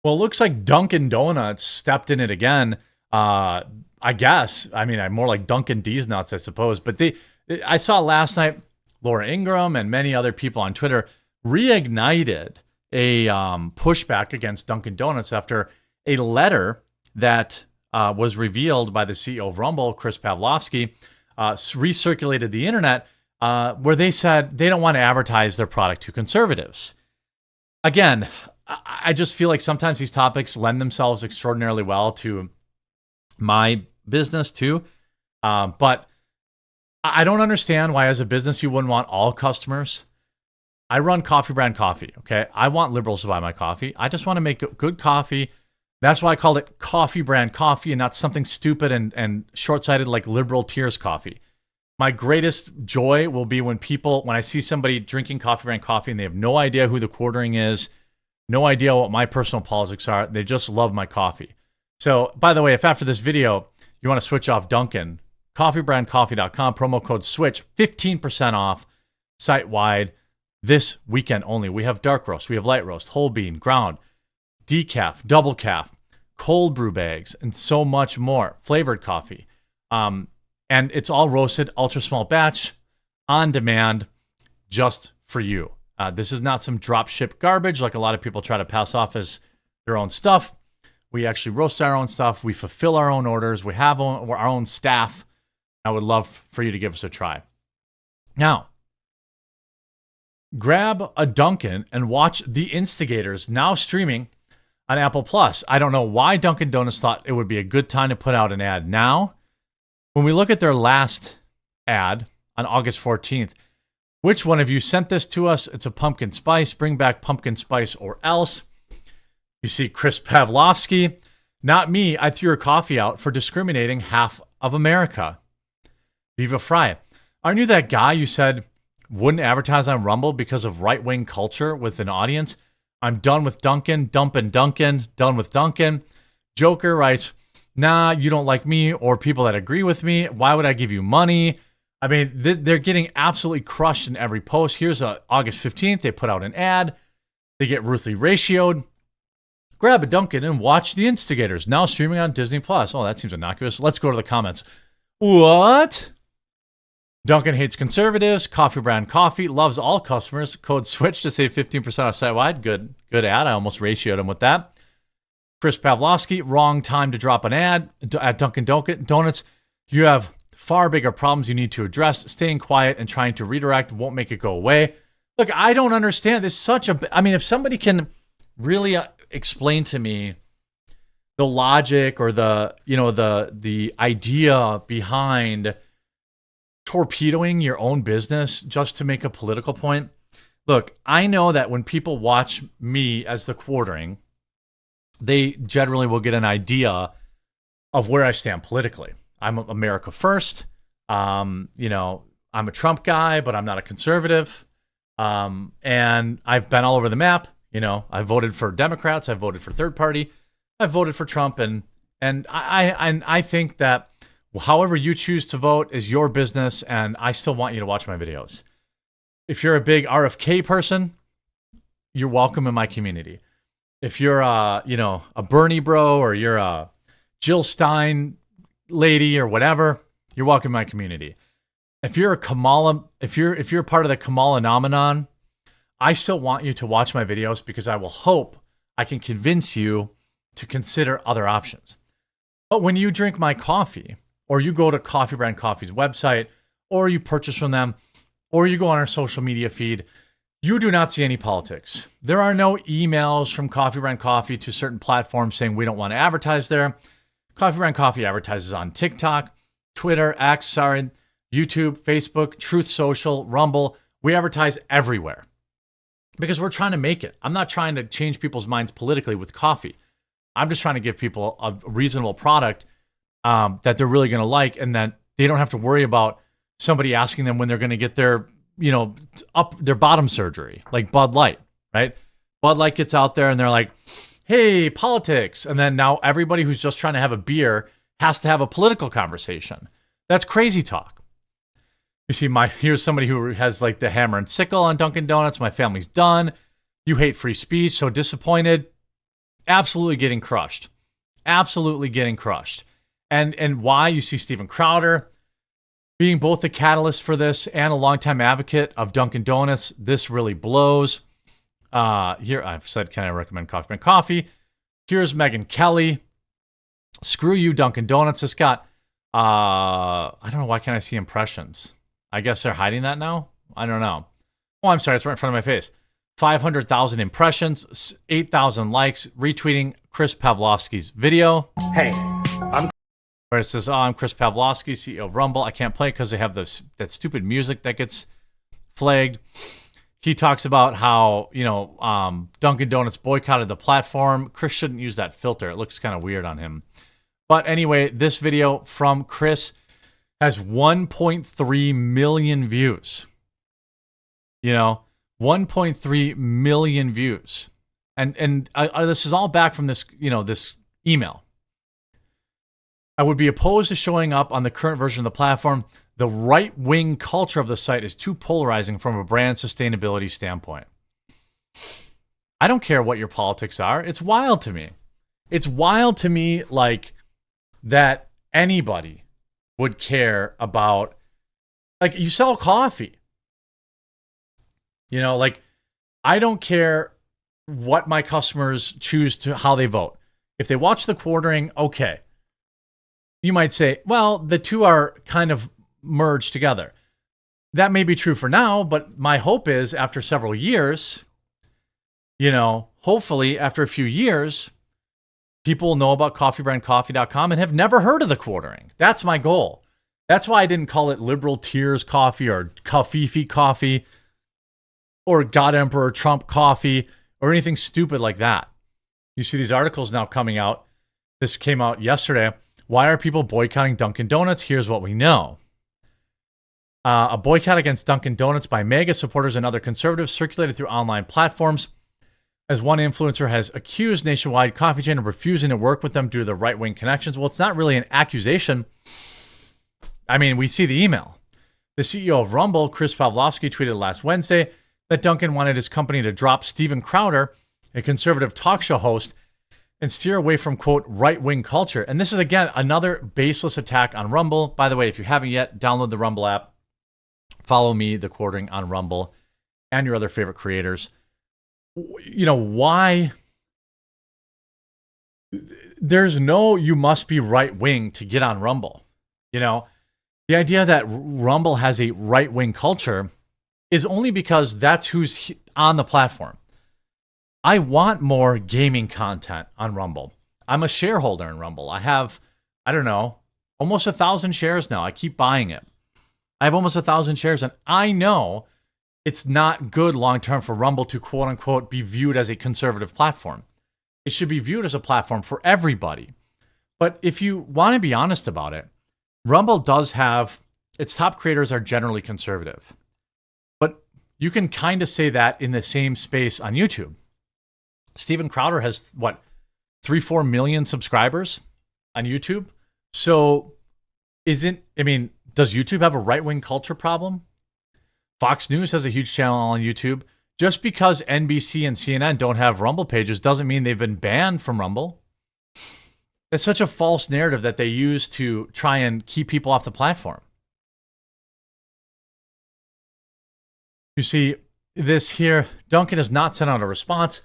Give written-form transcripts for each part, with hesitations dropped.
Well, it looks like Dunkin Donuts stepped in it again. I guess. I mean, I'm more like Dunkin' D's nuts, I suppose. But I saw last night, Laura Ingraham and many other people on Twitter reignited a pushback against Dunkin' Donuts after a letter that was revealed by the CEO of Rumble, Chris Pavlovski, recirculated the internet, where they said they don't want to advertise their product to conservatives. Again, I just feel like sometimes these topics lend themselves extraordinarily well to my business too. But I don't understand why as a business you wouldn't want all customers. I run Coffee Brand Coffee, okay? I want liberals to buy my coffee. I just want to make good coffee. That's why I call it Coffee Brand Coffee and not something stupid and short-sighted like Liberal Tears Coffee. My greatest joy will be when I see somebody drinking Coffee Brand Coffee and they have no idea who the quartering is, no idea what my personal politics are. They just love my coffee. So, by the way, if after this video you want to switch off Dunkin', coffeebrandcoffee.com, promo code SWITCH, 15% off site-wide this weekend only. We have dark roast, we have light roast, whole bean, ground, decaf, double calf, cold brew bags, and so much more. Flavored coffee. And it's all roasted, ultra small batch, on demand, just for you. This is not some drop ship garbage like a lot of people try to pass off as their own stuff. We actually roast our own stuff. We fulfill our own orders. We have our own staff. I would love for you to give us a try. Now, grab a Dunkin' and watch The Instigators, now streaming on Apple Plus. I don't know why Dunkin' Donuts thought it would be a good time to put out an ad now. When we look at their last ad on August 14th, which one of you sent this to us? It's a pumpkin spice. Bring back pumpkin spice or else. You see Chris Pavlovski. Not me. I threw your coffee out for discriminating half of America. Viva Fry. Aren't you that guy you said wouldn't advertise on Rumble because of right-wing culture with an audience? I'm done with Dunkin', dumping Dunkin', done with Dunkin'. Joker writes, nah, you don't like me or people that agree with me. Why would I give you money? I mean, they're getting absolutely crushed in every post. Here's August 15th. They put out an ad. They get ruthlessly ratioed. Grab a Dunkin' and watch The Instigators, now streaming on Disney+. Oh, that seems innocuous. Let's go to the comments. What? Dunkin' hates conservatives. Coffee Brand Coffee loves all customers. Code SWITCH to save 15% off site-wide. Good ad. I almost ratioed him with that. Chris Pavlovski, wrong time to drop an ad at Dunkin' Donuts. You have far bigger problems you need to address. Staying quiet and trying to redirect won't make it go away. Look, I don't understand. This such a... I mean, if somebody can really explain to me the logic or the idea behind torpedoing your own business just to make a political point. Look, I know that when people watch me as the quartering, they generally will get an idea of where I stand politically. I'm America first. I'm a Trump guy, but I'm not a conservative. And I've been all over the map. I voted for Democrats. I voted for third party. I voted for Trump. And I think that however you choose to vote is your business. And I still want you to watch my videos. If you're a big RFK person, you're welcome in my community. If you're a Bernie bro or you're a Jill Stein lady or whatever, you're welcome in my community. If you're a Kamala, if you're part of the Kamala phenomenon, I still want you to watch my videos because I will hope I can convince you to consider other options. But when you drink my coffee, or you go to Coffee Brand Coffee's website, or you purchase from them, or you go on our social media feed, you do not see any politics. There are no emails from Coffee Brand Coffee to certain platforms saying we don't want to advertise there. Coffee Brand Coffee advertises on TikTok, Twitter, X, YouTube, Facebook, Truth Social, Rumble. We advertise everywhere because we're trying to make it. I'm not trying to change people's minds politically with coffee. I'm just trying to give people a reasonable product that they're really going to like, and that they don't have to worry about somebody asking them when they're going to get their, up their bottom surgery, like Bud Light, right? Bud Light gets out there and they're like, hey, politics. And then now everybody who's just trying to have a beer has to have a political conversation. That's crazy talk. You see, here's somebody who has like the hammer and sickle on Dunkin' Donuts. My family's done. You hate free speech, so disappointed. absolutely getting crushed. Absolutely getting crushed. And why? You see Steven Crowder being both the catalyst for this and a longtime advocate of Dunkin' Donuts. This really blows. Here, I've said, can I recommend Coffee Brand Coffee? Here's Megyn Kelly. Screw you, Dunkin' Donuts. This got, I don't know, why can't I see impressions? I guess they're hiding that now? I don't know. Oh, I'm sorry, it's right in front of my face. 500,000 impressions, 8,000 likes, retweeting Chris Pavlovski's video. Hey, where it says, I'm Chris Pavlovski, CEO of Rumble. I can't play because they have that stupid music that gets flagged. He talks about how, Dunkin' Donuts boycotted the platform. Chris shouldn't use that filter. It looks kind of weird on him. But anyway, this video from Chris has 1.3 million views. 1.3 million views. And this is all back from this, this email. I would be opposed to showing up on the current version of the platform. The right-wing culture of the site is too polarizing from a brand sustainability standpoint. I don't care what your politics are. It's wild to me. It's wild to me, like, that anybody would care about, like, you sell coffee. I don't care what my customers choose to, how they vote. If they watch the quartering, okay. You might say, well, the two are kind of merged together. That may be true for now, but my hope is after several years, hopefully after a few years, people will know about coffeebrandcoffee.com and have never heard of the quartering. That's my goal. That's why I didn't call it Liberal Tears Coffee or Covfefe Coffee or God Emperor Trump Coffee or anything stupid like that. You see these articles now coming out. This came out yesterday. Why are people boycotting Dunkin' Donuts? Here's what we know. A boycott against Dunkin' Donuts by MAGA supporters and other conservatives circulated through online platforms as one influencer has accused Nationwide Coffee Chain of refusing to work with them due to the right-wing connections. Well, it's not really an accusation. I mean, we see the email. The CEO of Rumble, Chris Pavlovski, tweeted last Wednesday that Dunkin' wanted his company to drop Steven Crowder, a conservative talk show host, and steer away from, quote, right-wing culture. And this is, again, another baseless attack on Rumble. By the way, if you haven't yet, download the Rumble app. Follow me, The Quartering, on Rumble, and your other favorite creators. Why? There's no you must be right-wing to get on Rumble. The idea that Rumble has a right-wing culture is only because that's who's on the platform. I want more gaming content on Rumble. I'm a shareholder in Rumble. I have, almost 1,000 shares now. I keep buying it. I have almost 1,000 shares, and I know it's not good long-term for Rumble to, quote-unquote, be viewed as a conservative platform. It should be viewed as a platform for everybody. But if you want to be honest about it, Rumble does have, its top creators are generally conservative. But you can kind of say that in the same space on YouTube. Steven Crowder has, 3-4 million subscribers on YouTube? So does YouTube have a right-wing culture problem? Fox News has a huge channel on YouTube. Just because NBC and CNN don't have Rumble pages doesn't mean they've been banned from Rumble. It's such a false narrative that they use to try and keep people off the platform. You see, this here, Dunkin' has not sent out a response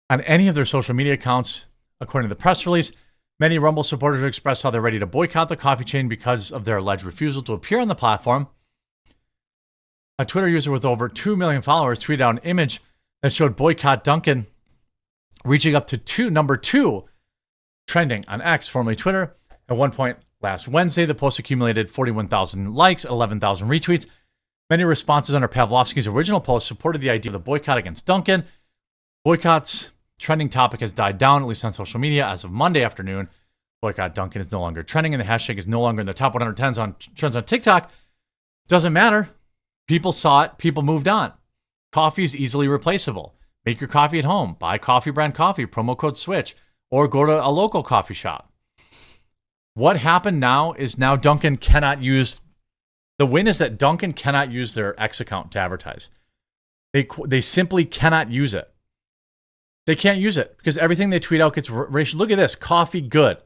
on any of their social media accounts, according to the press release. Many Rumble supporters have expressed how they're ready to boycott the coffee chain because of their alleged refusal to appear on the platform. A Twitter user with over 2 million followers tweeted out an image that showed boycott Dunkin' reaching up to number 2 trending on X, formerly Twitter. At one point last Wednesday, the post accumulated 41,000 likes, 11,000 retweets. Many responses under Pavlovski's original post supported the idea of the boycott against Dunkin'. Boycott's trending topic has died down, at least on social media, as of Monday afternoon. Boycott Dunkin' is no longer trending, and the hashtag is no longer in the top 100 trends on TikTok. Doesn't matter. People saw it. People moved on. Coffee is easily replaceable. Make your coffee at home. Buy Coffee Brand Coffee, promo code SWITCH, or go to a local coffee shop. What happened now is Dunkin' cannot use, the win is that Dunkin' cannot use their X account to advertise. They simply cannot use it. They can't use it because everything they tweet out gets racial. Look at this. Coffee good.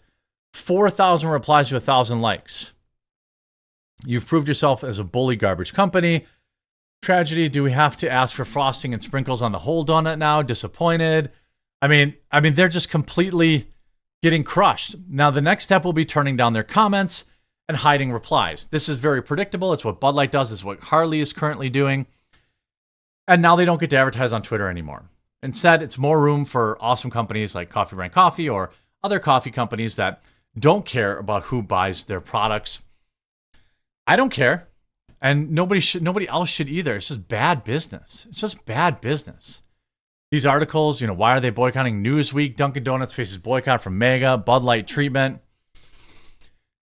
4,000 replies to 1,000 likes. You've proved yourself as a bully garbage company. Tragedy. Do we have to ask for frosting and sprinkles on the whole donut now? Disappointed. I mean, they're just completely getting crushed. Now, the next step will be turning down their comments and hiding replies. This is very predictable. It's what Bud Light does. It's what Harley is currently doing. And now they don't get to advertise on Twitter anymore. Instead, it's more room for awesome companies like Coffee Brand Coffee or other coffee companies that don't care about who buys their products. I don't care. And nobody else should either. It's just bad business. It's just bad business. These articles, why are they boycotting? Newsweek, Dunkin Donuts faces boycott from Mega, Bud Light treatment.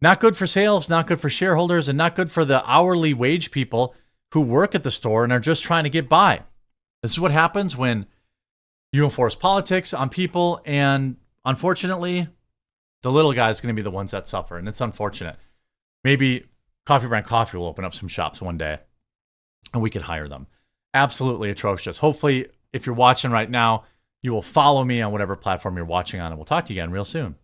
Not good for sales, not good for shareholders, and not good for the hourly wage people who work at the store and are just trying to get by. This is what happens when you enforce politics on people, and unfortunately, the little guy is going to be the ones that suffer, and it's unfortunate. Maybe Coffee Brand Coffee will open up some shops one day, and we could hire them. Absolutely atrocious. Hopefully, if you're watching right now, you will follow me on whatever platform you're watching on, and we'll talk to you again real soon.